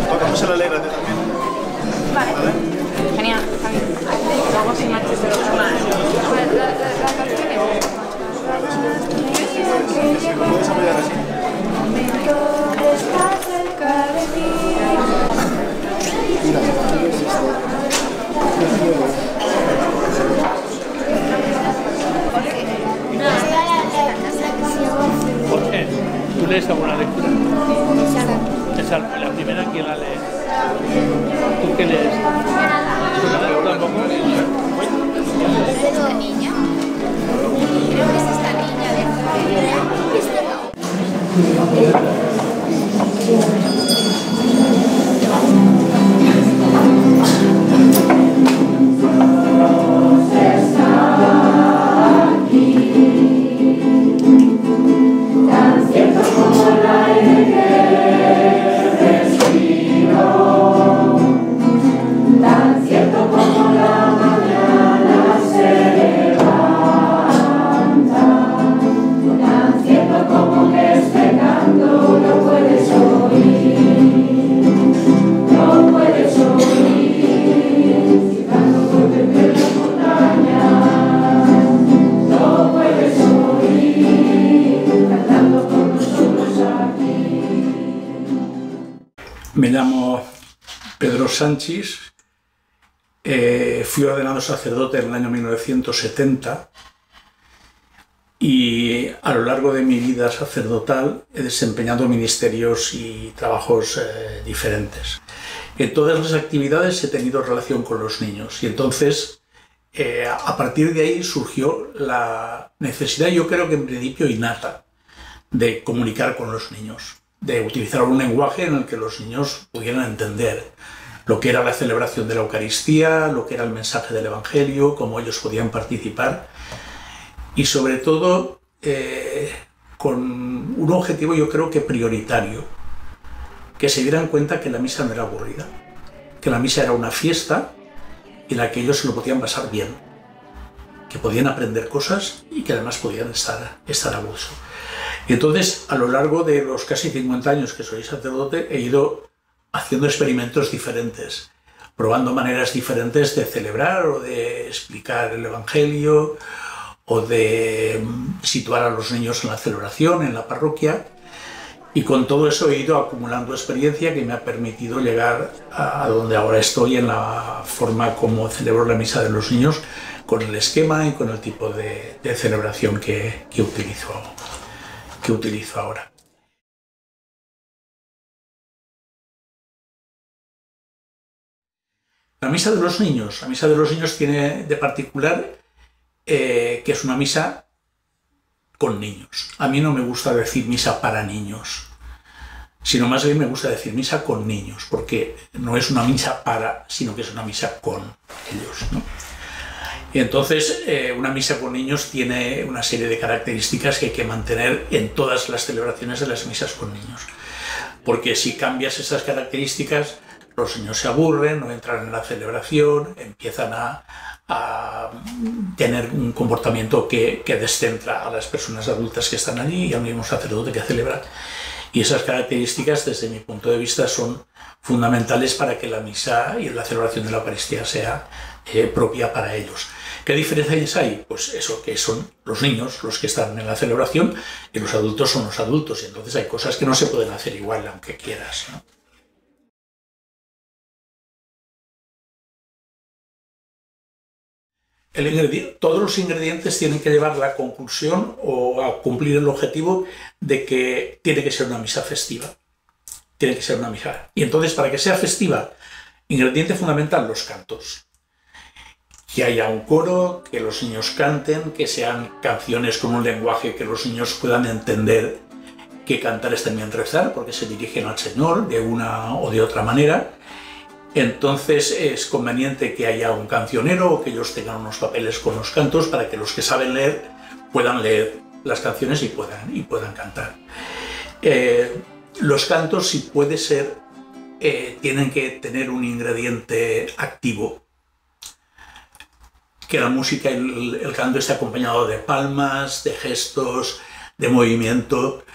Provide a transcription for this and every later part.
Tocamos el alegrate también. Vale. Genial. Luego sin manches de los demás. La canción Si lo puedes apoyar así. ¿Por qué? ¿Tú lees alguna lectura? Esa, la primera, ¿quién la lee? ¿Tú qué lees? ¿Tú tampoco? ¿Es esta niña? Creo que es esta niña Me llamo Pedro Sanchis, fui ordenado sacerdote en el año 1970 y a lo largo de mi vida sacerdotal he desempeñado ministerios y trabajos diferentes. En todas las actividades he tenido relación con los niños y entonces a partir de ahí surgió la necesidad, yo creo que en principio innata, de comunicar con los niños, de utilizar un lenguaje en el que los niños pudieran entender lo que era la celebración de la Eucaristía, lo que era el mensaje del Evangelio, cómo ellos podían participar y sobre todo con un objetivo yo creo que prioritario, que se dieran cuenta que la misa no era aburrida, que la misa era una fiesta en la que ellos se lo podían pasar bien, que podían aprender cosas y que además podían estar a gusto. Y entonces, a lo largo de los casi 50 años que soy sacerdote, he ido haciendo experimentos diferentes, probando maneras diferentes de celebrar o de explicar el Evangelio o de situar a los niños en la celebración, en la parroquia. Y con todo eso he ido acumulando experiencia que me ha permitido llegar a donde ahora estoy en la forma como celebro la misa de los niños, con el esquema y con el tipo de celebración que utilizo ahora. La misa de los niños tiene de particular que es una misa con niños. A mí no me gusta decir misa para niños, sino más bien me gusta decir misa con niños, porque no es una misa para, sino que es una misa con ellos, ¿no? Y entonces una misa con niños tiene una serie de características que hay que mantener en todas las celebraciones de las misas con niños. Porque si cambias esas características, los niños se aburren, no entran en la celebración, empiezan a tener un comportamiento que descentra a las personas adultas que están allí y al mismo sacerdote que celebra. Y esas características, desde mi punto de vista, son fundamentales para que la misa y la celebración de la Eucaristía sea propia para ellos. ¿Qué diferencias hay? Pues eso, que son los niños los que están en la celebración y los adultos son los adultos, y entonces hay cosas que no se pueden hacer igual aunque quieras, ¿no? Todos los ingredientes tienen que llevar la conclusión o a cumplir el objetivo de que tiene que ser una misa festiva. Tiene que ser una misa. Y entonces, para que sea festiva, ingrediente fundamental, los cantos. Que haya un coro, que los niños canten, que sean canciones con un lenguaje que los niños puedan entender, que cantar es también rezar, porque se dirigen al Señor de una o de otra manera. Entonces es conveniente que haya un cancionero o que ellos tengan unos papeles con los cantos para que los que saben leer puedan leer las canciones y puedan cantar. Los cantos, si puede ser, tienen que tener un ingrediente activo. Que la música y el canto esté acompañado de palmas, de gestos, de movimiento.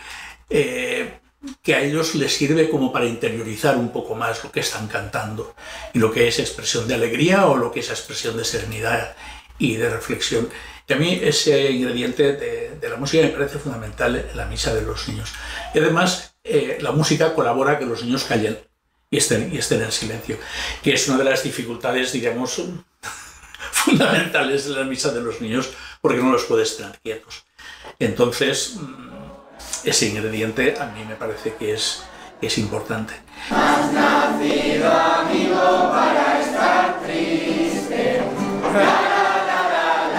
que a ellos les sirve como para interiorizar un poco más lo que están cantando y lo que es expresión de alegría o lo que es expresión de serenidad y de reflexión. Y a mí ese ingrediente de la música me parece fundamental en la misa de los niños. Y además la música colabora a que los niños callen y estén en silencio, que es una de las dificultades, digamos, fundamentales de la misa de los niños, porque no los puedes tener quietos. Entonces, ese ingrediente a mí me parece que es importante. Has nacido, amigo, para estar triste.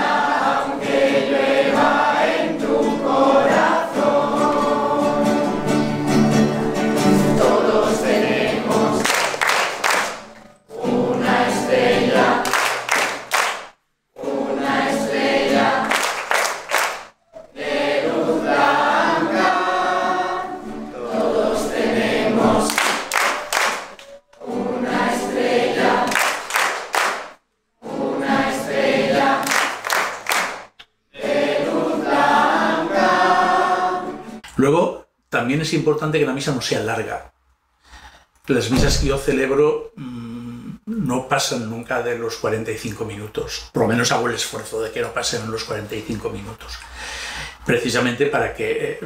Aunque llueva en tu corazón. Todos tenemos una estrella. Una estrella de luz blanca. Todos tenemos una estrella. Una estrella de luz blanca. Luego, también es importante que la misa no sea larga. Las misas que yo celebro no pasan nunca de los 45 minutos. Por lo menos hago el esfuerzo de que no pasen los 45 minutos. Precisamente para que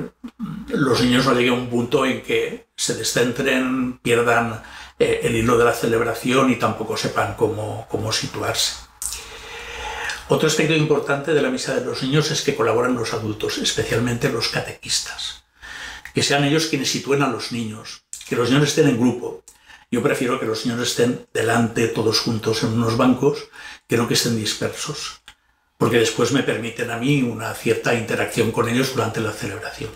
los niños no lleguen a un punto en que se descentren, pierdan el hilo de la celebración y tampoco sepan cómo situarse. Otro aspecto importante de la misa de los niños es que colaboran los adultos, especialmente los catequistas. Que sean ellos quienes sitúen a los niños, que los niños estén en grupo. Yo prefiero que los niños estén delante, todos juntos en unos bancos, que no que estén dispersos, porque después me permiten a mí una cierta interacción con ellos durante la celebración.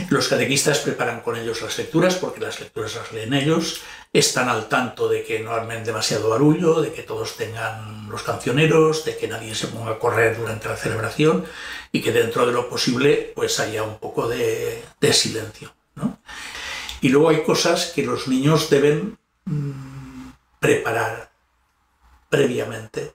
Los catequistas preparan con ellos las lecturas, porque las lecturas las leen ellos, están al tanto de que no armen demasiado barullo, de que todos tengan los cancioneros, de que nadie se ponga a correr durante la celebración y que dentro de lo posible pues haya un poco de silencio, ¿no? Y luego hay cosas que los niños deben preparar previamente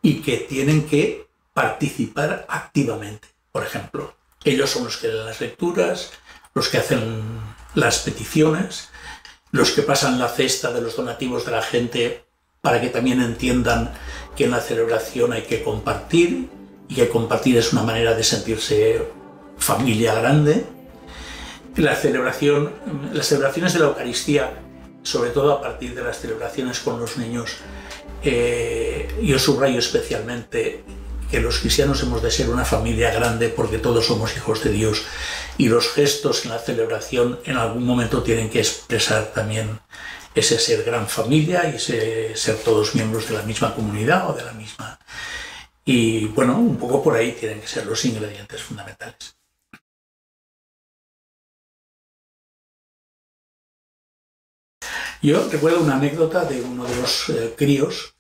y que tienen que participar activamente. Por ejemplo, ellos son los que leen las lecturas, los que hacen las peticiones, los que pasan la cesta de los donativos de la gente para que también entiendan que en la celebración hay que compartir y que compartir es una manera de sentirse familia grande. Las celebraciones de la Eucaristía, sobre todo a partir de las celebraciones con los niños, yo subrayo especialmente que los cristianos hemos de ser una familia grande porque todos somos hijos de Dios y los gestos en la celebración en algún momento tienen que expresar también ese ser gran familia y ese ser todos miembros de la misma comunidad o de la misma. Y bueno, un poco por ahí tienen que ser los ingredientes fundamentales. Yo recuerdo una anécdota de uno de los críos.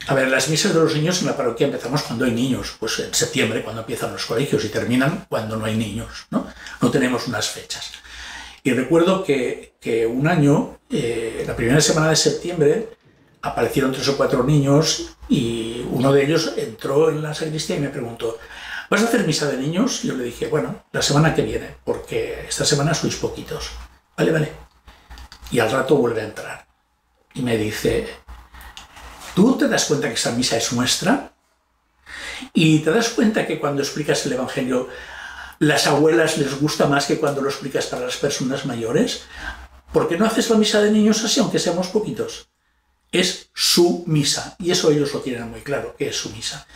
A ver, las misas de los niños en la parroquia empezamos cuando hay niños, pues en septiembre, cuando empiezan los colegios, y terminan cuando no hay niños, ¿no? No tenemos unas fechas. Y recuerdo que un año, la primera semana de septiembre, aparecieron 3 o 4 niños y uno de ellos entró en la sacristía y me preguntó: ¿vas a hacer misa de niños? Y yo le dije: bueno, la semana que viene, porque esta semana sois poquitos. Vale, vale. Y al rato vuelve a entrar y me dice: ¿tú te das cuenta que esa misa es nuestra? ¿Y te das cuenta que cuando explicas el Evangelio las abuelas les gusta más que cuando lo explicas para las personas mayores? ¿Por qué no haces la misa de niños así, aunque seamos poquitos? Es su misa, y eso ellos lo tienen muy claro, que es su misa.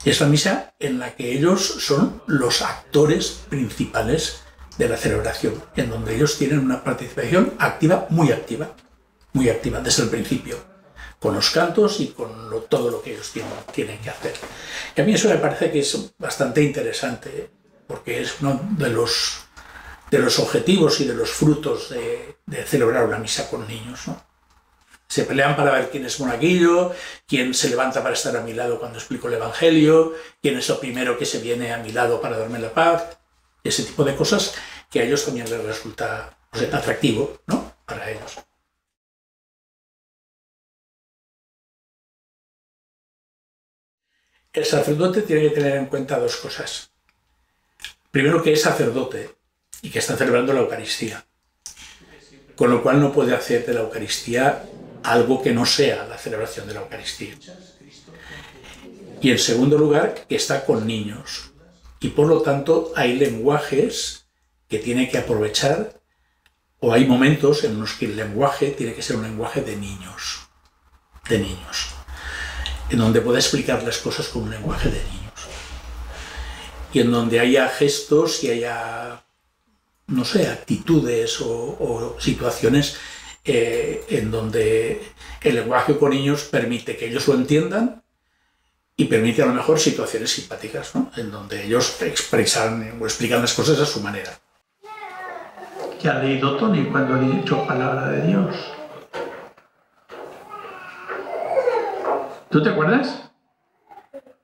Es la misa en la que ellos son los actores principales de la celebración, en donde ellos tienen una participación activa, muy activa desde el principio, con los cantos y con todo lo que ellos tienen que hacer. Y a mí eso me parece que es bastante interesante, porque es uno de los objetivos y de los frutos de celebrar una misa con niños, ¿no? Se pelean para ver quién es monaguillo, quién se levanta para estar a mi lado cuando explico el Evangelio, quién es lo primero que se viene a mi lado para darme la paz. Ese tipo de cosas que a ellos también les resulta, pues, atractivo, ¿no? Para ellos. El sacerdote tiene que tener en cuenta 2 cosas. Primero, que es sacerdote y que están celebrando la Eucaristía. Con lo cual no puede hacer de la Eucaristía algo que no sea la celebración de la Eucaristía. Y en segundo lugar, que está con niños. Y por lo tanto hay lenguajes que tiene que aprovechar, o hay momentos en los que el lenguaje tiene que ser un lenguaje de niños, en donde pueda explicar las cosas con un lenguaje de niños. Y en donde haya gestos y haya, no sé, actitudes o situaciones en donde el lenguaje con niños permite que ellos lo entiendan y permite a lo mejor situaciones simpáticas, ¿no? En donde ellos expresan o explican las cosas a su manera. ¿Qué ha leído Tony cuando ha dicho palabra de Dios? ¿Tú te acuerdas?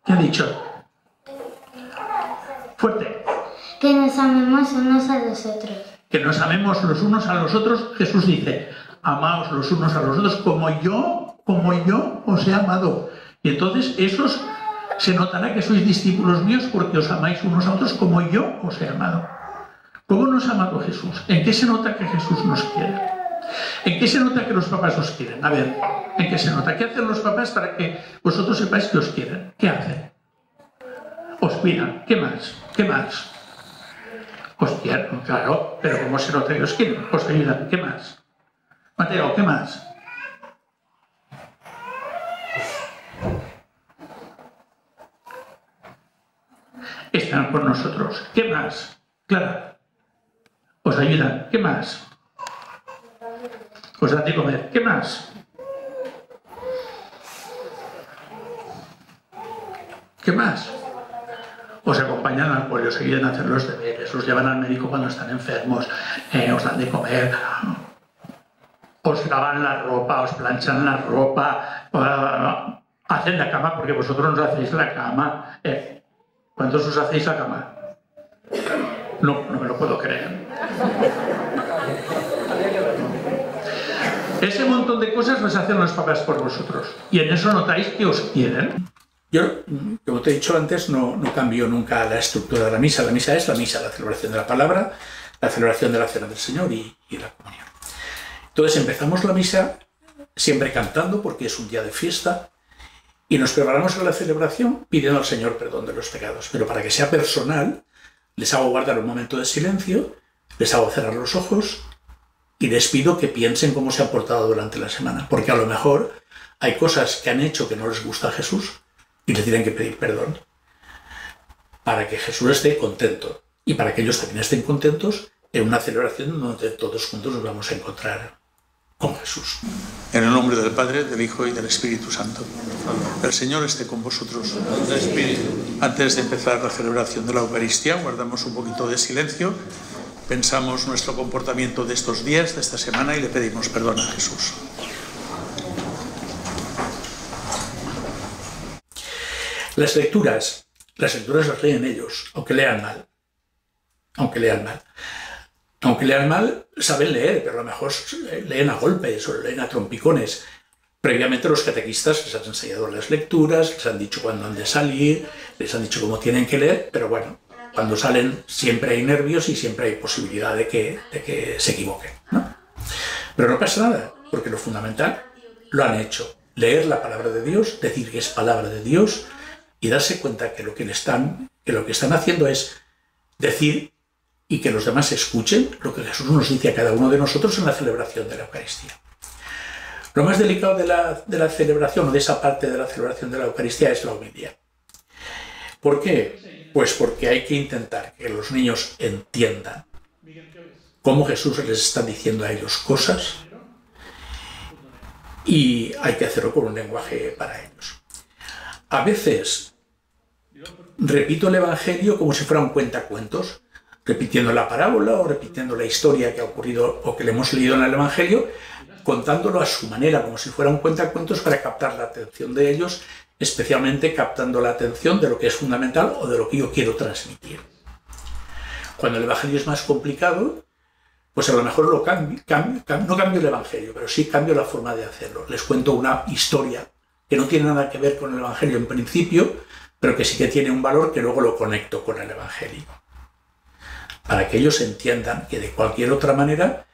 ¿Qué ha dicho? Fuerte. Que nos amemos unos a los otros. Que nos amemos los unos a los otros. Jesús dice, amaos los unos a los otros como yo os he amado. Y entonces esos se notará que sois discípulos míos porque os amáis unos a otros como yo os he amado. ¿Cómo nos ha amado Jesús? ¿En qué se nota que Jesús nos quiere? ¿En qué se nota que los papás os quieren? A ver, ¿en qué se nota? ¿Qué hacen los papás para que vosotros sepáis que os quieren? ¿Qué hacen? Os cuidan. ¿Qué más? ¿Qué más? Os quieren, claro, pero ¿cómo se nota que os quieren? Os ayudan. ¿Qué más? Mateo, ¿qué más? Están con nosotros. ¿Qué más? Clara. Os ayudan. ¿Qué más? Os dan de comer. ¿Qué más? ¿Qué más? Os acompañan al cole, os ayudan a hacer los deberes, os llevan al médico cuando están enfermos, os dan de comer, os lavan la ropa, os planchan la ropa, hacen la cama porque vosotros nos hacéis la cama. ¿Cuántos os hacéis la cama? No me lo puedo creer. Ese montón de cosas las hacen los papás por vosotros. Y en eso notáis que os quieren. Yo, como te he dicho antes, no cambio nunca la estructura de la misa. La misa es la misa, la celebración de la palabra, la celebración de la cena del Señor y la comunión. Entonces empezamos la misa siempre cantando porque es un día de fiesta y nos preparamos a la celebración pidiendo al Señor perdón de los pecados. Pero para que sea personal, les hago guardar un momento de silencio, les hago cerrar los ojos y les pido que piensen cómo se han portado durante la semana. Porque a lo mejor hay cosas que han hecho que no les gusta a Jesús y le tienen que pedir perdón para que Jesús esté contento y para que ellos también estén contentos en una celebración donde todos juntos nos vamos a encontrar con Jesús. En el nombre del Padre, del Hijo y del Espíritu Santo. El Señor esté con vosotros. Antes de empezar la celebración de la Eucaristía, guardamos un poquito de silencio, pensamos nuestro comportamiento de estos días, de esta semana y le pedimos perdón a Jesús. Las lecturas las leen ellos, aunque lean mal. Aunque lean mal, saben leer, pero a lo mejor leen a golpes o leen a trompicones. Previamente los catequistas les han enseñado las lecturas, les han dicho cuándo han de salir, les han dicho cómo tienen que leer, pero bueno, cuando salen siempre hay nervios y siempre hay posibilidad de que se equivoquen, ¿no? Pero no pasa nada, porque lo fundamental lo han hecho. Leer la palabra de Dios, decir que es palabra de Dios y darse cuenta que lo que están haciendo es decir y que los demás escuchen lo que Jesús nos dice a cada uno de nosotros en la celebración de la Eucaristía. Lo más delicado de la celebración, o de esa parte de la celebración de la Eucaristía, es la homilía. ¿Por qué? Pues porque hay que intentar que los niños entiendan cómo Jesús les está diciendo a ellos cosas y hay que hacerlo con un lenguaje para ellos. A veces repito el Evangelio como si fuera un cuentacuentos, repitiendo la parábola o repitiendo la historia que ha ocurrido o que le hemos leído en el Evangelio, contándolo a su manera, como si fuera un cuentacuentos para captar la atención de ellos, especialmente captando la atención de lo que es fundamental o de lo que yo quiero transmitir. Cuando el Evangelio es más complicado, pues a lo mejor no cambio el Evangelio, pero sí cambio la forma de hacerlo. Les cuento una historia que no tiene nada que ver con el Evangelio en principio, pero que sí que tiene un valor que luego lo conecto con el Evangelio. para que ellos entiendan que de cualquier otra manera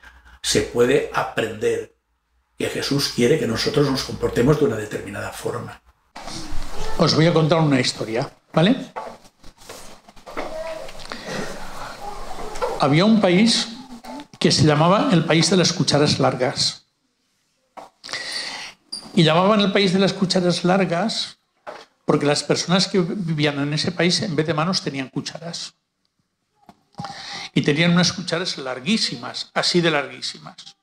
se puede aprender que Jesús quiere que nosotros nos comportemos de una determinada forma. Os voy a contar una historia, ¿vale? Había un país que se llamaba el país de las cucharas largas. Y llamaban el país de las cucharas largas porque las personas que vivían en ese país, en vez de manos, tenían cucharas. Y tenían unas cucharas larguísimas, así de larguísimas,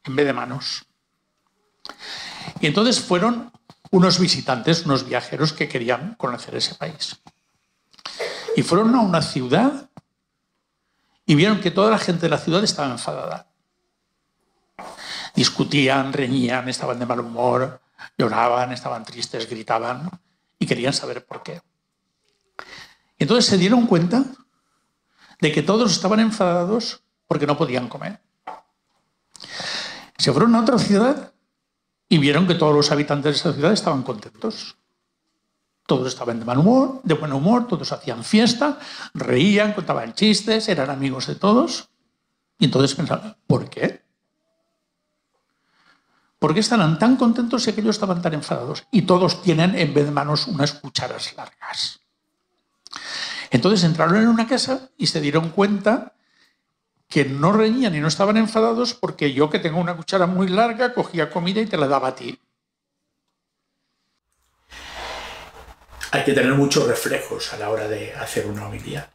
en vez de manos. Y entonces fueron unos visitantes, unos viajeros que querían conocer ese país. Y fueron a una ciudad y vieron que toda la gente de la ciudad estaba enfadada. Discutían, reñían, estaban de mal humor, lloraban, estaban tristes, gritaban y querían saber por qué. Y entonces se dieron cuenta de que todos estaban enfadados porque no podían comer. Se fueron a otra ciudad y vieron que todos los habitantes de esa ciudad estaban contentos. Todos estaban de buen humor, todos hacían fiesta, reían, contaban chistes, eran amigos de todos. Y entonces pensaban, ¿por qué? ¿Por qué estaban tan contentos si aquellos estaban tan enfadados? Y todos tienen en vez de manos unas cucharas largas. Entonces entraron en una casa y se dieron cuenta que no reñían y no estaban enfadados porque yo, que tengo una cuchara muy larga, cogía comida y te la daba a ti. Hay que tener muchos reflejos a la hora de hacer una homilía,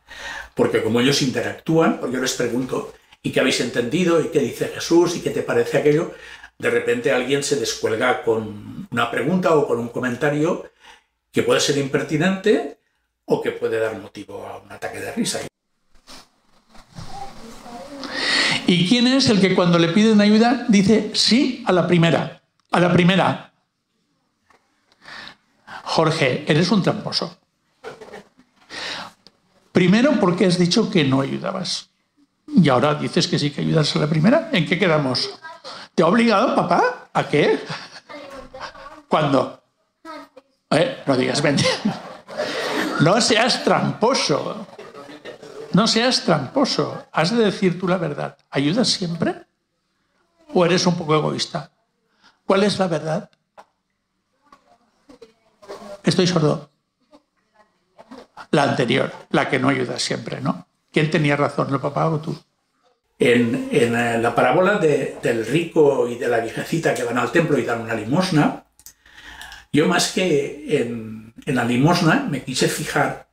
porque como ellos interactúan, porque yo les pregunto, ¿y qué habéis entendido? ¿Y qué dice Jesús? ¿Y qué te parece aquello? De repente alguien se descuelga con una pregunta o con un comentario que puede ser impertinente o que puede dar motivo a un ataque de risa. ¿Y quién es el que cuando le piden ayuda dice sí a la primera? A la primera. Jorge, eres un tramposo. Primero, porque has dicho que no ayudabas. Y ahora dices que sí que ayudas a la primera. ¿En qué quedamos? ¿Te ha obligado, papá? ¿A qué? ¿Cuándo? No digas mentira. No seas tramposo. No seas tramposo. Has de decir tú la verdad. ¿Ayudas siempre? ¿O eres un poco egoísta? ¿Cuál es la verdad? Estoy sordo. La anterior, la que no ayuda siempre, ¿no? ¿Quién tenía razón, el papá o tú? En la parábola del rico y de la viejecita que van al templo y dan una limosna, yo más que en la limosna me quise fijar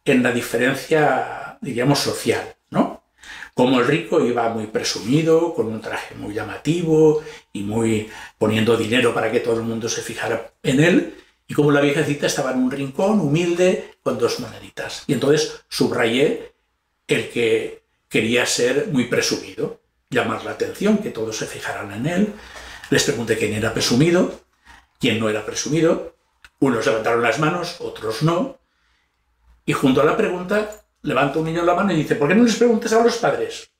en la diferencia, diríamos, social, ¿no? Como el rico iba muy presumido, con un traje muy llamativo y muy poniendo dinero para que todo el mundo se fijara en él, y como la viejecita estaba en un rincón humilde con 2 moneditas. Y entonces subrayé el que quería ser muy presumido, llamar la atención, que todos se fijaran en él. Les pregunté quién era presumido, quién no era presumido. Unos levantaron las manos, otros no. Y junto a la pregunta, levanta un niño la mano y dice, ¿por qué no les preguntas a los padres?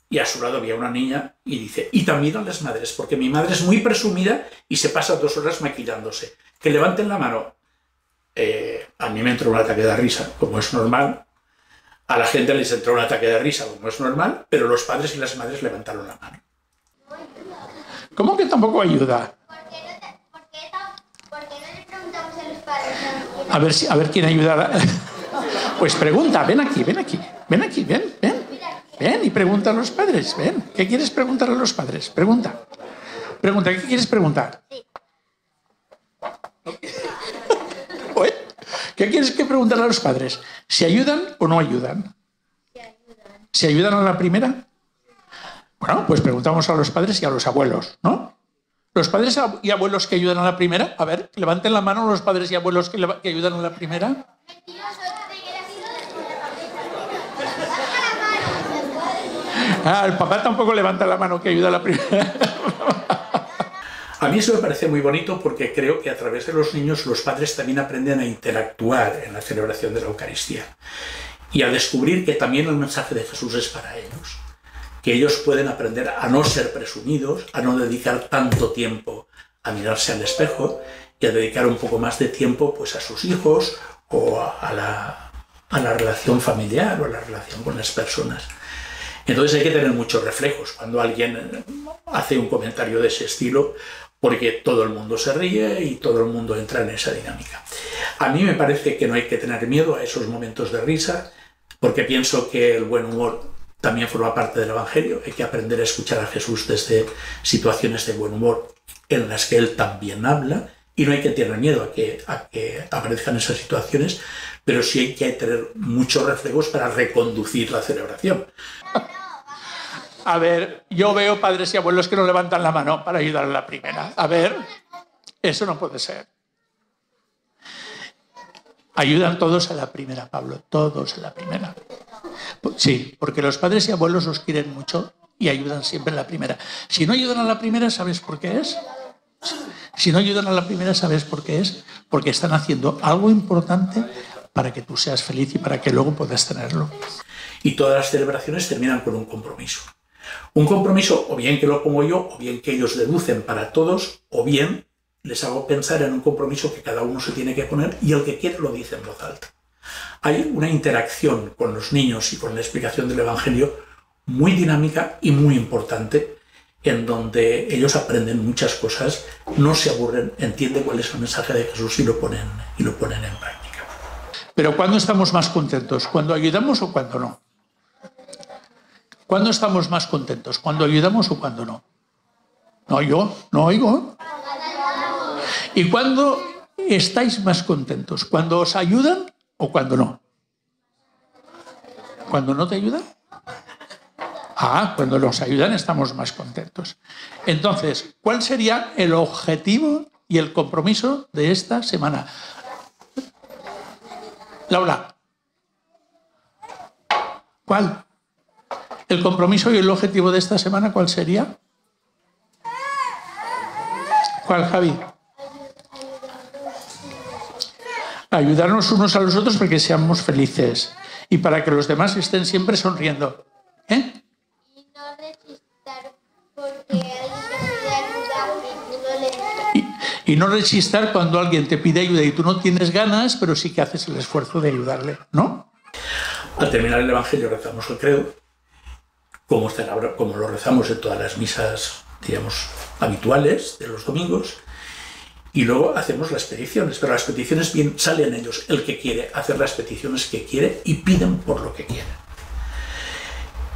Y a su lado había una niña y dice, y también a las madres, porque mi madre es muy presumida y se pasa 2 horas maquillándose. Que levanten la mano. A mí me entró un ataque de risa, como es normal. A la gente les entró un ataque de risa, como es normal, pero los padres y las madres levantaron la mano. ¿Cómo que tampoco ayuda? ¿Por qué no le preguntamos a los padres? A ver quién ayuda. Pues pregunta, ven aquí, ven y pregunta a los padres, ven. ¿Qué quieres preguntar a los padres? Pregunta, ¿qué quieres preguntar? Sí. ¿Qué quieres que preguntar a los padres? ¿Si ayudan o no ayudan? ¿Si ayudan a la primera? Bueno, pues preguntamos a los padres y a los abuelos, ¿no? Los padres y abuelos que ayudan a la primera, a ver, levanten la mano los padres y abuelos que ayudan a la primera. El papá tampoco levanta la mano que ayuda a la primera. A mí eso me parece muy bonito porque creo que a través de los niños los padres también aprenden a interactuar en la celebración de la Eucaristía y a descubrir que también el mensaje de Jesús es para ellos, que ellos pueden aprender a no ser presumidos, a no dedicar tanto tiempo a mirarse al espejo y a dedicar un poco más de tiempo pues, a sus hijos o a a la relación familiar o a la relación con las personas. Entonces hay que tener muchos reflejos cuando alguien hace un comentario de ese estilo, porque todo el mundo se ríe y todo el mundo entra en esa dinámica. A mí me parece que no hay que tener miedo a esos momentos de risa, porque pienso que el buen humor también forma parte del Evangelio. Hay que aprender a escuchar a Jesús desde situaciones de buen humor en las que Él también habla, y no hay que tener miedo a que aparezcan esas situaciones, pero sí hay que tener muchos reflejos para reconducir la celebración. A ver, yo veo padres y abuelos que no levantan la mano para ayudar a la primera. A ver, eso no puede ser. Ayudan todos a la primera, Pablo, todos a la primera. Sí, porque los padres y abuelos los quieren mucho y ayudan siempre a la primera. Si no ayudan a la primera, ¿sabes por qué es? Si no ayudan a la primera, ¿sabes por qué es? Porque están haciendo algo importante para que tú seas feliz y para que luego puedas tenerlo. Y todas las celebraciones terminan con un compromiso. Un compromiso, o bien que lo pongo yo, o bien que ellos deducen para todos, o bien les hago pensar en un compromiso que cada uno se tiene que poner y el que quiere lo dice en voz alta. Hay una interacción con los niños y con la explicación del Evangelio muy dinámica y muy importante, en donde ellos aprenden muchas cosas, no se aburren, entienden cuál es el mensaje de Jesús y lo ponen en práctica. Pero ¿cuándo estamos más contentos? ¿Cuando ayudamos o cuando no? ¿Cuándo estamos más contentos? ¿Cuando ayudamos o cuando no? No, yo no oigo. ¿Y cuándo estáis más contentos? ¿Cuando os ayudan o cuando no? ¿Cuando no te ayudan? Ah, cuando nos ayudan estamos más contentos. Entonces, ¿cuál sería el objetivo y el compromiso de esta semana? Laura, ¿cuál? ¿El compromiso y el objetivo de esta semana cuál sería? ¿Cuál, Javi? Ayudarnos unos a los otros para que seamos felices y para que los demás estén siempre sonriendo. ¿Eh? Y no rechistar porque alguien te pide ayuda y tú no le... Y no rechistar cuando alguien te pide ayuda y tú no tienes ganas, pero sí que haces el esfuerzo de ayudarle, ¿no? Al terminar el Evangelio rezamos el credo, como lo rezamos en todas las misas, digamos, habituales de los domingos, y luego hacemos las peticiones, pero las peticiones bien salen ellos, el que quiere hacer las peticiones que quiere y piden por lo que quieren.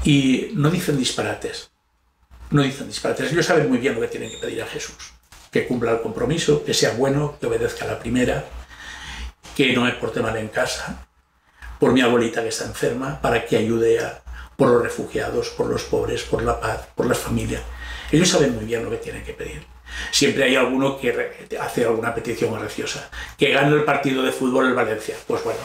Y no dicen disparates, ellos saben muy bien lo que tienen que pedir a Jesús, que cumpla el compromiso, que sea bueno, que obedezca a la primera, que no me porte mal en casa, por mi abuelita que está enferma, para que ayude por los refugiados, por los pobres, por la paz, por la familia. Ellos saben muy bien lo que tienen que pedir. Siempre hay alguno que hace alguna petición graciosa. Que gane el partido de fútbol el Valencia. Pues bueno,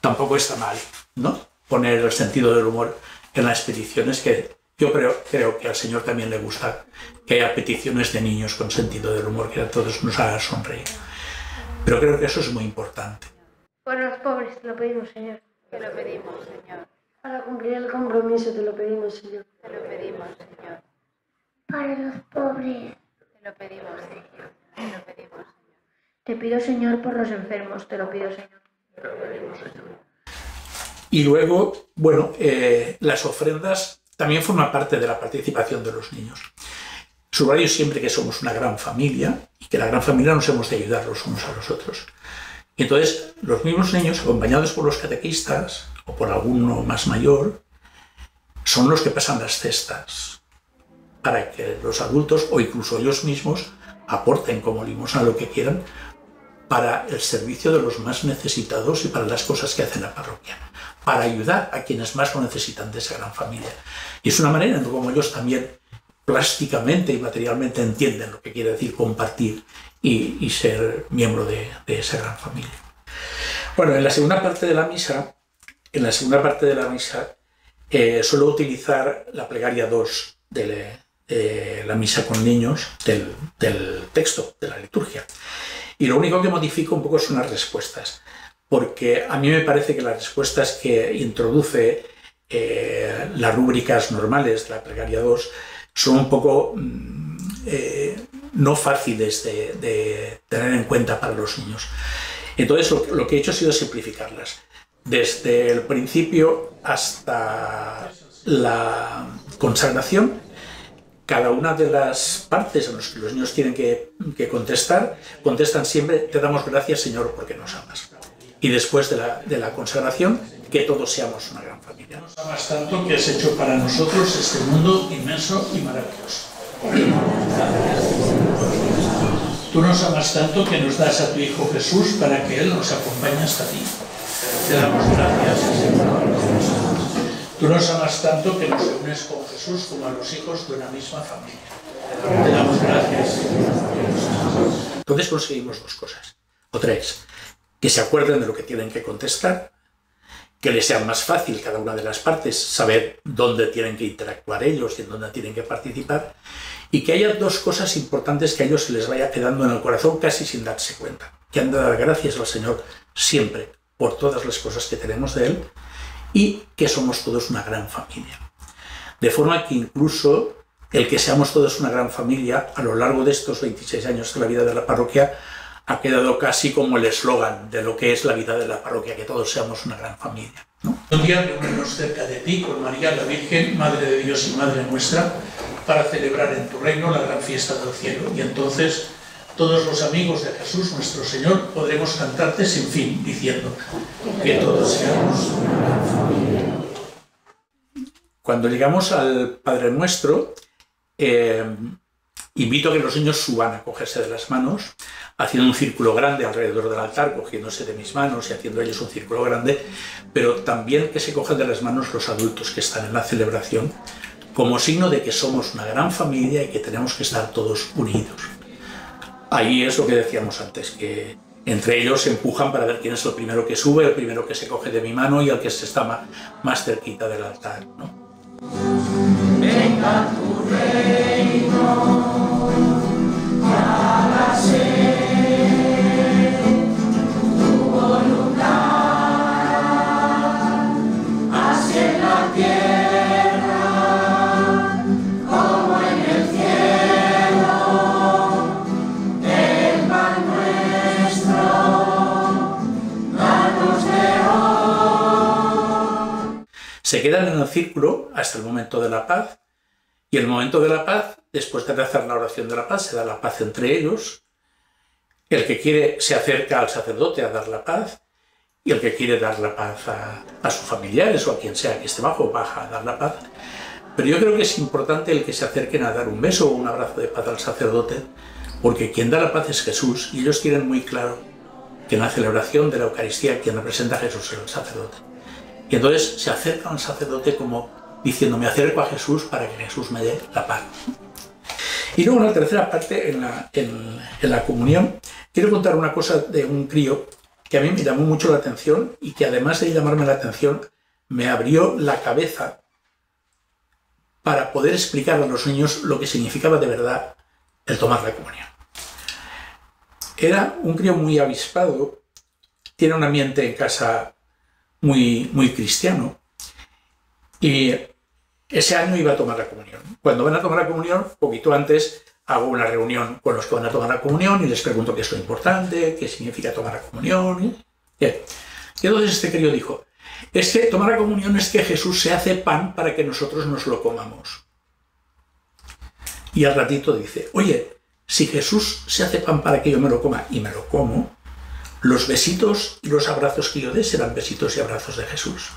tampoco está mal, ¿no? Poner el sentido del humor en las peticiones, que yo creo que al Señor también le gusta que haya peticiones de niños con sentido del humor, que a todos nos haga sonreír. Pero creo que eso es muy importante. Por los pobres te lo pedimos, Señor. Te lo pedimos, Señor. Para cumplir el compromiso te lo pedimos, Señor. Te lo pedimos, Señor. Para los pobres. Te lo pedimos, Señor. Te lo pedimos, Señor. Te pido, Señor, por los enfermos. Te lo pido, Señor. Te lo pedimos, Señor. Y luego, bueno, las ofrendas también forman parte de la participación de los niños. Subrayo siempre que somos una gran familia y que la gran familia nos hemos de ayudar los unos a los otros. Y entonces, los mismos niños, acompañados por los catequistas o por alguno más mayor, son los que pasan las cestas para que los adultos o incluso ellos mismos aporten como limosna lo que quieran para el servicio de los más necesitados y para las cosas que hace la parroquia, para ayudar a quienes más lo necesitan de esa gran familia. Y es una manera en como ellos también plásticamente y materialmente entienden lo que quiere decir compartir y ser miembro de esa gran familia. Bueno, en la segunda parte de la misa, suelo utilizar la plegaria 2 de la misa con niños del texto, de la liturgia. Y lo único que modifico un poco son las respuestas, porque a mí me parece que las respuestas que introduce las rúbricas normales de la plegaria 2 son un poco no fáciles de tener en cuenta para los niños. Entonces lo que he hecho ha sido simplificarlas. desde el principio hasta la consagración, cada una de las partes en las que los niños tienen que contestar, contestan siempre: te damos gracias, Señor, porque nos amas. Y después de la consagración, que todos seamos una gran familia. Nos amas tanto que has hecho para nosotros este mundo inmenso y maravilloso. Tú nos amas tanto que nos das a tu Hijo Jesús para que Él nos acompañe hasta ti. Te damos gracias, Señor. Tú nos amas tanto que nos unes con Jesús como a los hijos de una misma familia. Te damos gracias, Señor. Entonces conseguimos dos cosas, o tres: que se acuerden de lo que tienen que contestar, que les sea más fácil cada una de las partes saber dónde tienen que interactuar ellos y en dónde tienen que participar, y que haya dos cosas importantes que a ellos se les vaya quedando en el corazón casi sin darse cuenta: que han de dar gracias al Señor siempre por todas las cosas que tenemos de Él, y que somos todos una gran familia. De forma que incluso el que seamos todos una gran familia, a lo largo de estos 26 años de la vida de la parroquia, ha quedado casi como el eslogan de lo que es la vida de la parroquia, que todos seamos una gran familia, ¿no? Un día reúnenos cerca de ti con María, la Virgen, Madre de Dios y Madre nuestra, para celebrar en tu reino la gran fiesta del cielo. Y entonces todos los amigos de Jesús, nuestro Señor, podremos cantarte sin fin, diciendo: que todos seamos una gran familia. Cuando llegamos al Padre Nuestro, invito a que los niños suban a cogerse de las manos, haciendo un círculo grande alrededor del altar, cogiéndose de mis manos y haciendo ellos un círculo grande, pero también que se cojan de las manos los adultos que están en la celebración, como signo de que somos una gran familia y que tenemos que estar todos unidos. Ahí es lo que decíamos antes, que entre ellos se empujan para ver quién es el primero que sube, el primero que se coge de mi mano y el que se está más cerquita del altar, ¿no? Venga tu reino, hágase tu voluntad, así en la tierra como en el cielo. El pan nuestro, danos de hoy. Se quedan en el círculo hasta el momento de la paz, y el momento de la paz, después de hacer la oración de la paz, se da la paz entre ellos. El que quiere se acerca al sacerdote a dar la paz, y el que quiere dar la paz a sus familiares o a quien sea que esté bajo, baja a dar la paz. Pero yo creo que es importante el que se acerquen a dar un beso o un abrazo de paz al sacerdote, porque quien da la paz es Jesús, y ellos tienen muy claro que en la celebración de la Eucaristía quien representa a Jesús es el sacerdote. Y entonces se acercan al sacerdote como diciendo: me acerco a Jesús para que Jesús me dé la paz. Y luego en la tercera parte, en la comunión, quiero contar una cosa de un crío que a mí me llamó mucho la atención y que, además de llamarme la atención, me abrió la cabeza para poder explicar a los niños lo que significaba de verdad el tomar la comunión. Era un crío muy avispado, tiene un ambiente en casa muy cristiano, y ese año iba a tomar la comunión. Cuando van a tomar la comunión, poquito antes, hago una reunión con los que van a tomar la comunión y les pregunto qué es lo importante, qué significa tomar la comunión. Bien. Y entonces este crío dijo: es que tomar la comunión es que Jesús se hace pan para que nosotros nos lo comamos. Y al ratito dice: oye, si Jesús se hace pan para que yo me lo coma y me lo como, los besitos y los abrazos que yo dé serán besitos y abrazos de Jesús.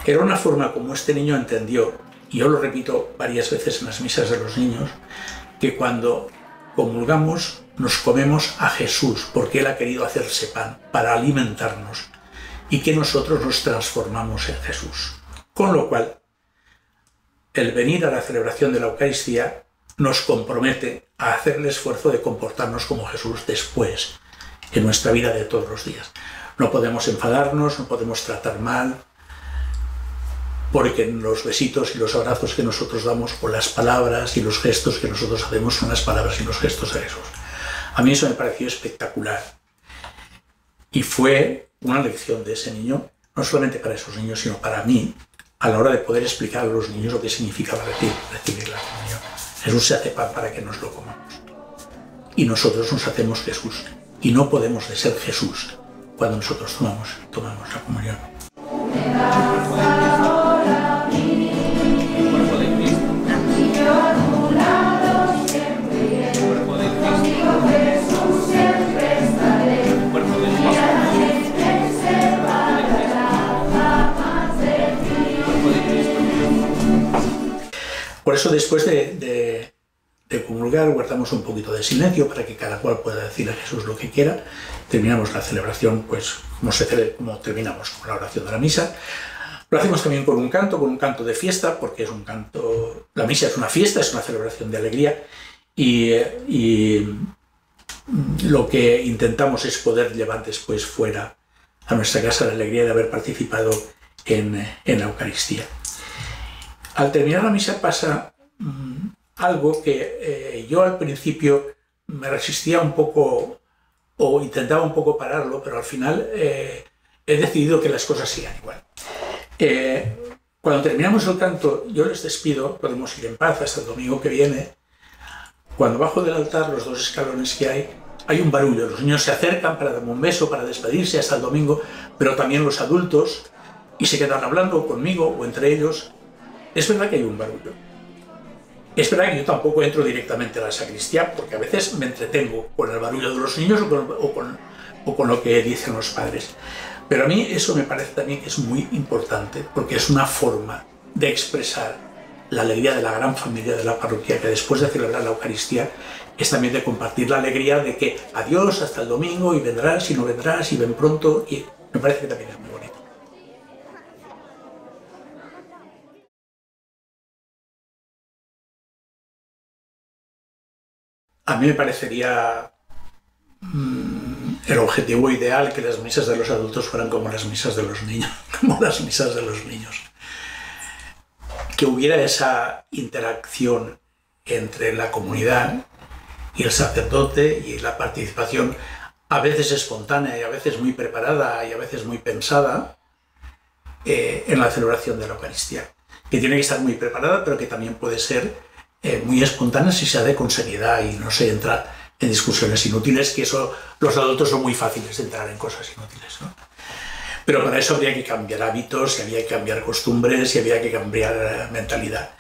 Era una forma como este niño entendió, y yo lo repito varias veces en las misas de los niños, que cuando comulgamos nos comemos a Jesús, porque Él ha querido hacerse pan para alimentarnos, y que nosotros nos transformamos en Jesús. Con lo cual, el venir a la celebración de la Eucaristía nos compromete a hacer el esfuerzo de comportarnos como Jesús después, en nuestra vida de todos los días. No podemos enfadarnos, no podemos tratar mal, porque los besitos y los abrazos que nosotros damos, con las palabras y los gestos que nosotros hacemos, son las palabras y los gestos de Jesús. A mí eso me pareció espectacular. Y fue una lección de ese niño, no solamente para esos niños, sino para mí, a la hora de poder explicar a los niños lo que significaba recibir la comunión. Jesús se hace pan para que nos lo comamos. Y nosotros nos hacemos Jesús. Y no podemos de ser Jesús cuando nosotros tomamos la comunión. Por eso, después de comulgar, guardamos un poquito de silencio para que cada cual pueda decir a Jesús lo que quiera. Terminamos la celebración, pues, como terminamos con la oración de la misa. Lo hacemos también con un canto de fiesta, porque es un canto. La misa es una fiesta, es una celebración de alegría, y lo que intentamos es poder llevar después fuera a nuestra casa la alegría de haber participado en la Eucaristía. Al terminar la misa pasa algo que yo al principio me resistía un poco o intentaba un poco pararlo, pero al final he decidido que las cosas sigan igual. Cuando terminamos el canto, yo les despido, podemos ir en paz hasta el domingo que viene. Cuando bajo del altar, los 2 escalones que hay un barullo. Los niños se acercan para darme un beso, para despedirse hasta el domingo, pero también los adultos, y se quedan hablando conmigo o entre ellos. Es verdad que hay un barullo. Es verdad que yo tampoco entro directamente a la sacristía, porque a veces me entretengo con el barullo de los niños o con lo que dicen los padres. Pero a mí eso me parece también que es muy importante, porque es una forma de expresar la alegría de la gran familia de la parroquia, que después de celebrar la Eucaristía es también de compartir la alegría de que adiós hasta el domingo, y vendrás y no vendrás y ven pronto, y me parece que también es muy bonito. A mí me parecería el objetivo ideal que las misas de los adultos fueran como las misas de los niños, Que hubiera esa interacción entre la comunidad y el sacerdote, y la participación a veces espontánea y a veces muy preparada y a veces muy pensada en la celebración de la Eucaristía. Que tiene que estar muy preparada, pero que también puede ser muy espontánea si se hace con seriedad y no se entra en discusiones inútiles, que eso los adultos son muy fáciles de entrar en cosas inútiles, ¿no? Pero para eso habría que cambiar hábitos, y había que cambiar costumbres, y había que cambiar mentalidad.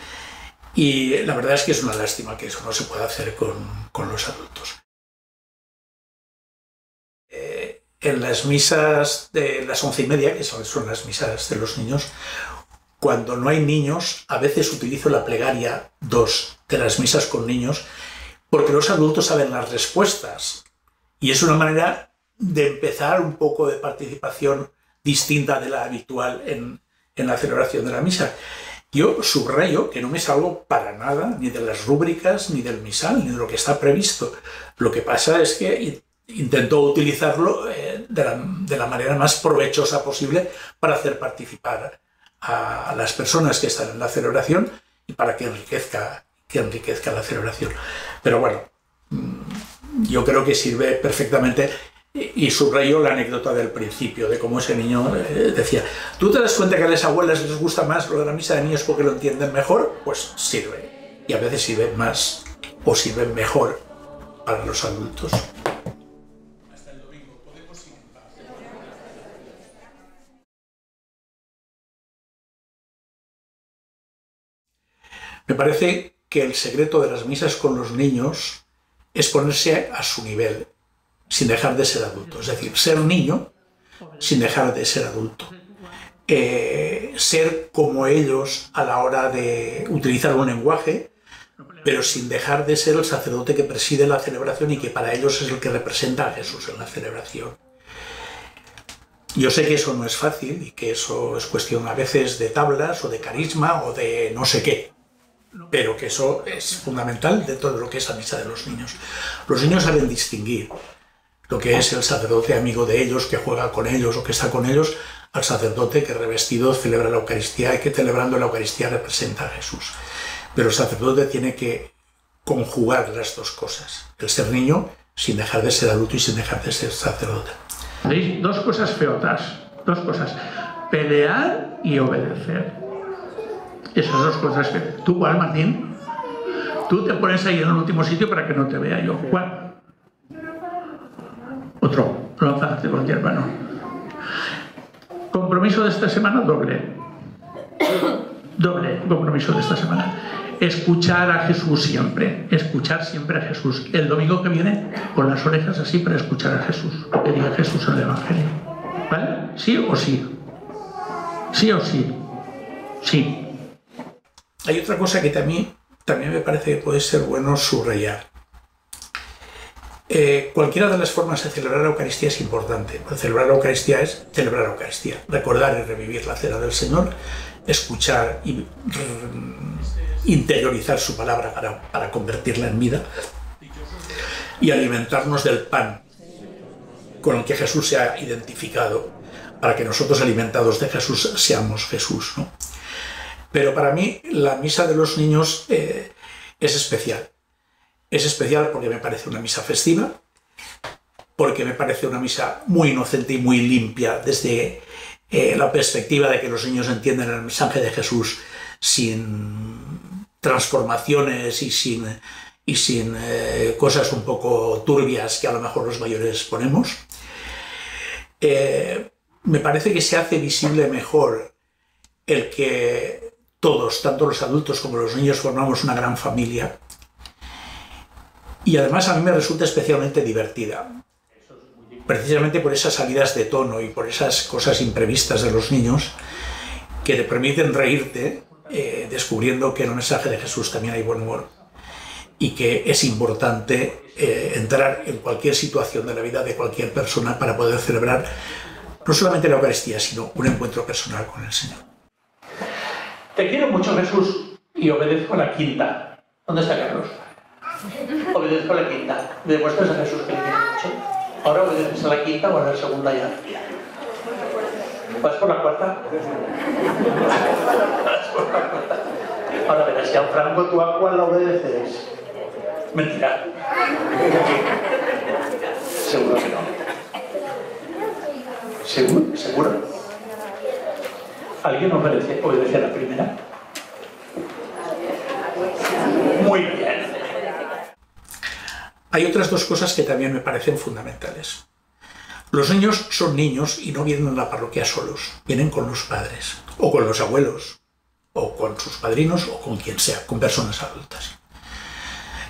Y la verdad es que es una lástima que eso no se pueda hacer con los adultos. En las misas de las 11:30, que son las misas de los niños, cuando no hay niños, a veces utilizo la plegaria 2 de las misas con niños, porque los adultos saben las respuestas. Y es una manera de empezar un poco de participación distinta de la habitual en la celebración de la misa. Yo subrayo que no me salgo para nada ni de las rúbricas, ni del misal, ni de lo que está previsto. Lo que pasa es que intento utilizarlo de la manera más provechosa posible para hacer participar a las personas que están en la celebración y para que enriquezca la celebración. Pero bueno, yo creo que sirve perfectamente, y subrayo la anécdota del principio, de cómo ese niño decía: ¿tú te das cuenta que a las abuelas les gusta más lo de la misa de niños porque lo entienden mejor? Pues sirve, y a veces sirve más o sirve mejor para los adultos. Hasta el domingo, podemos ir en paz. Me parece que el secreto de las misas con los niños es ponerse a su nivel, sin dejar de ser adulto. Es decir, ser niño sin dejar de ser adulto. Ser como ellos a la hora de utilizar un lenguaje, pero sin dejar de ser el sacerdote que preside la celebración y que para ellos es el que representa a Jesús en la celebración. Yo sé que eso no es fácil y que eso es cuestión a veces de tablas o de carisma o de no sé qué, pero que eso es fundamental dentro de lo que es la misa de los niños. Los niños saben distinguir lo que es el sacerdote amigo de ellos, que juega con ellos o que está con ellos, al sacerdote que revestido celebra la Eucaristía y que celebrando la Eucaristía representa a Jesús. Pero el sacerdote tiene que conjugar las dos cosas: el ser niño sin dejar de ser adulto y sin dejar de ser sacerdote. ¿Veis? Dos cosas feotas, dos cosas: pelear y obedecer. Esas dos cosas que... ¿Tú cuál, Martín? Tú te pones ahí en el último sitio para que no te vea yo. ¿Cuál? Otro. No, de cualquier mano. Compromiso de esta semana doble. Doble compromiso de esta semana. Escuchar a Jesús siempre. Escuchar siempre a Jesús. El domingo que viene, con las orejas así para escuchar a Jesús. Lo que diga Jesús en el Evangelio. ¿Vale? ¿Sí o sí? ¿Sí o sí? Sí. Hay otra cosa que también me parece que puede ser bueno subrayar. Cualquiera de las formas de celebrar la Eucaristía es importante. Celebrar la Eucaristía es celebrar la Eucaristía, recordar y revivir la cena del Señor, escuchar y interiorizar su palabra para convertirla en vida y alimentarnos del pan con el que Jesús se ha identificado, para que nosotros, alimentados de Jesús, seamos Jesús, ¿no? Pero para mí la misa de los niños es especial. Es especial porque me parece una misa festiva, porque me parece una misa muy inocente y muy limpia desde la perspectiva de que los niños entienden el mensaje de Jesús sin transformaciones y sin cosas un poco turbias que a lo mejor los mayores ponemos. Me parece que se hace visible mejor el que todos, tanto los adultos como los niños, formamos una gran familia. Y además a mí me resulta especialmente divertida, precisamente por esas salidas de tono y por esas cosas imprevistas de los niños que te permiten reírte, descubriendo que en el mensaje de Jesús también hay buen humor y que es importante entrar en cualquier situación de la vida de cualquier persona para poder celebrar no solamente la Eucaristía, sino un encuentro personal con el Señor. Te quiero mucho, Jesús, y obedezco a la quinta. ¿Dónde está Carlos? Obedezco a la quinta. Demuestras a Jesús que le quiere mucho. Ahora obedeces a la quinta o a la segunda ya. ¿Vas por la cuarta? ¿Vas por la cuarta? Ahora verás, Gianfranco, ¿tú a cuál la obedeces? Mentira. Seguro que no. ¿Seguro? ¿Seguro? ¿Alguien obedece a la primera? Muy bien. Hay otras dos cosas que también me parecen fundamentales. Los niños son niños y no vienen a la parroquia solos, vienen con los padres, o con los abuelos, o con sus padrinos, o con quien sea, con personas adultas.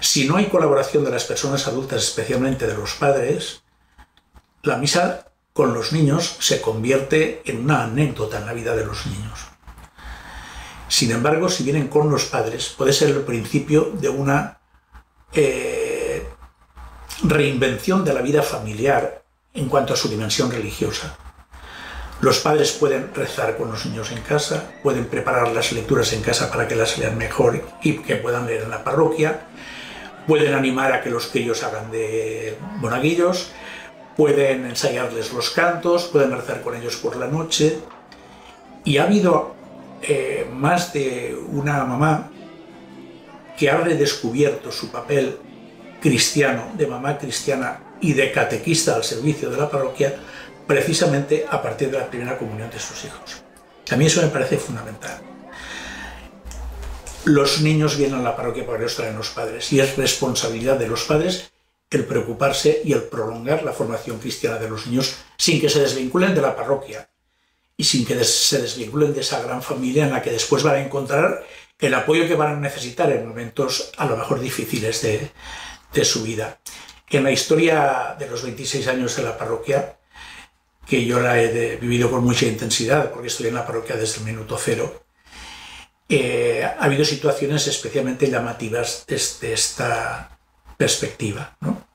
Si no hay colaboración de las personas adultas, especialmente de los padres, la misa con los niños se convierte en una anécdota en la vida de los niños. Sin embargo, si vienen con los padres, puede ser el principio de una reinvención de la vida familiar en cuanto a su dimensión religiosa. Los padres pueden rezar con los niños en casa, pueden preparar las lecturas en casa para que las lean mejor y que puedan leer en la parroquia, pueden animar a que los críos hagan de monaguillos, pueden ensayarles los cantos, pueden rezar con ellos por la noche. Y ha habido más de una mamá que ha redescubierto su papel cristiano, de mamá cristiana y de catequista al servicio de la parroquia, precisamente a partir de la primera comunión de sus hijos. A mí eso me parece fundamental. Los niños vienen a la parroquia porque los traen los padres y es responsabilidad de los padres el preocuparse y el prolongar la formación cristiana de los niños sin que se desvinculen de la parroquia y sin que se desvinculen de esa gran familia en la que después van a encontrar el apoyo que van a necesitar en momentos a lo mejor difíciles de su vida. En la historia de los 26 años de la parroquia, que yo la he vivido con mucha intensidad porque estoy en la parroquia desde el minuto cero, ha habido situaciones especialmente llamativas desde esta perspectiva, ¿no?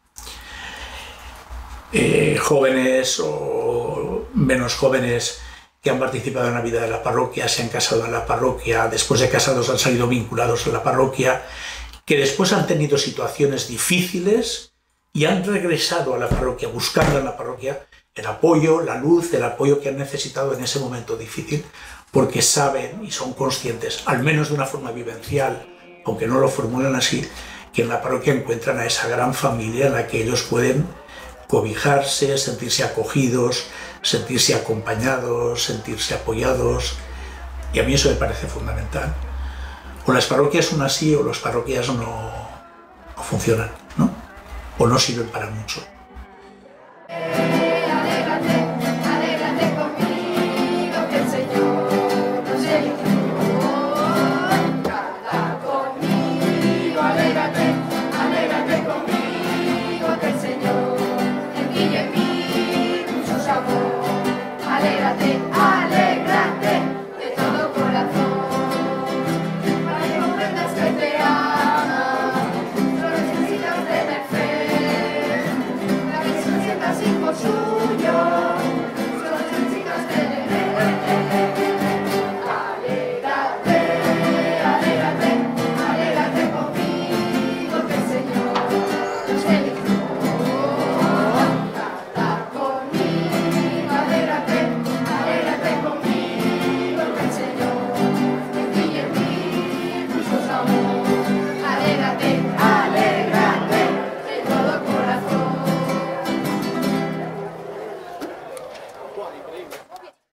Jóvenes o menos jóvenes que han participado en la vida de la parroquia, se han casado en la parroquia, después de casados han salido vinculados a la parroquia, que después han tenido situaciones difíciles y han regresado a la parroquia, buscando en la parroquia el apoyo, la luz, el apoyo que han necesitado en ese momento difícil, porque saben y son conscientes, al menos de una forma vivencial, aunque no lo formulan así, que en la parroquia encuentran a esa gran familia en la que ellos pueden cobijarse, sentirse acogidos, sentirse acompañados, sentirse apoyados. Y a mí eso me parece fundamental. O las parroquias son así o las parroquias no funcionan, ¿no? O no sirven para mucho.